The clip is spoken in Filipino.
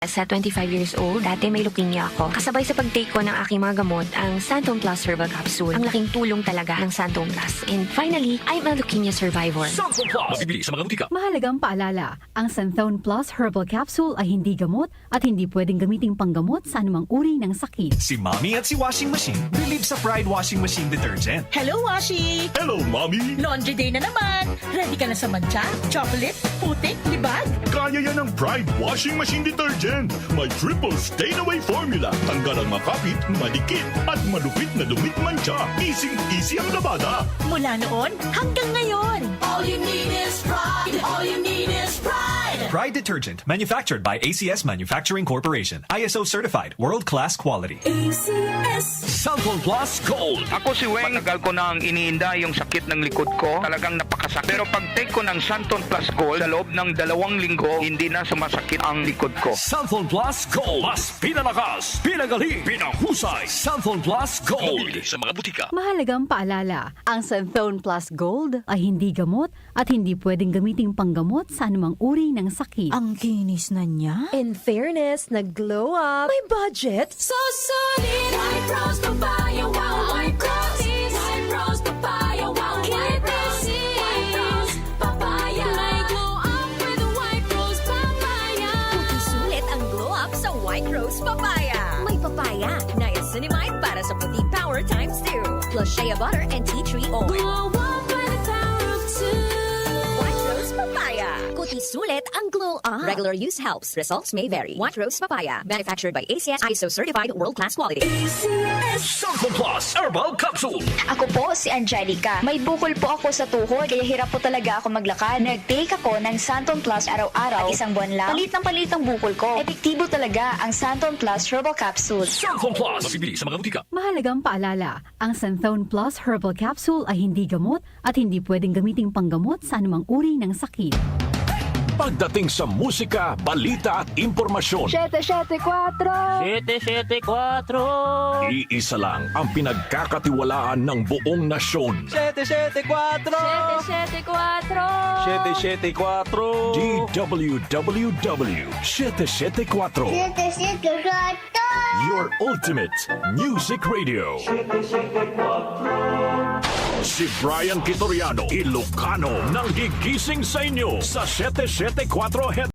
Sa 25 years old, dati may leukemia ako. Kasabay sa pag-take ko ng aking mga gamot, ang Santon Plus Herbal Capsule. Ang laking tulong talaga ng Santon Plus. And finally, I'm a leukemia survivor. Santon Plus! Mabibili sa mga butika. Mahalagang paalala, ang Santhone Plus Herbal Capsule ay hindi gamot at hindi pwedeng gamiting panggamot sa anumang uri ng sakit. Si Mommy at si Washing Machine believe sa Pride Washing Machine Detergent. Hello, Washi! Hello, Mommy! Laundry day na naman! Ready ka na sa mancha, chocolate, putik, libag? Kaya yan ang Pride Washing Machine Detergent. May triple stain-away formula. Tanggal ang makapit, madikit, at malupit na dumit mancha. Easy ang labada. Mula noon hanggang ngayon. All you need is pride. All you need is pride. Pride Detergent, manufactured by ACS Manufacturing Corporation. ISO certified, world-class quality. ACS. Santon Plus Gold. Ako si Weng, matagal ko nang iniinda yung sakit ng likod ko. Talagang napakasakit. Pero pag take ko ng Santon Plus Gold, sa loob ng 2 linggo, hindi na sumasakit ang likod ko. Santon Plus Gold. Mas pinalakas, pinagaling, pinahusay. Santon Plus Gold. Mabibili sa mga butika. Mahalagang paalala, ang Santhone Plus Gold ay hindi gamot at hindi pwedeng gamiting panggamot sa anumang uri ng sakit. Ang kinis na niya. In fairness, nag-glow up. May budget. So solid. White Rose Papaya, wow. White Rose. White Rose Papaya, wow. White Rose. White Rose Papaya. May glow up with White Rose Papaya. Puti sulit ang glow up sa White Rose Papaya. May papaya, niacinamide para sa puti power times 2. Plus shea butter and tea tree oil. Glow up with the power of 2. White Rose Papaya. Puti sulit ang glow up. Regular use helps. Results may vary. White Rose Papaya. Manufactured by ACS ISO certified world-class quality. Santon Plus Herbal Capsule. Ako po si Angelica. May bukol po ako sa tuhod, kaya hirap po talaga ako maglakad. Nag-take ako ng Santon Plus araw-araw. At 1 buwan lang, palit ang bukol ko. Epektibo talaga ang Santon Plus Herbal Capsule. Santon Plus. Mabibili sa mga butika. Mahalagang paalala, ang Santhone Plus Herbal Capsule ay hindi gamot at hindi pwedeng gamiting panggamot sa anumang uri ng sakit. Pagdating sa musika, balita at impormasyon, 774. iisa lang ang pinagkakatiwalaan ng buong nasyon. 774. DWWW 774. Your ultimate music radio. Si Brian Kitoriano, Ilocano, nang gigising sa inyo sa 774 Head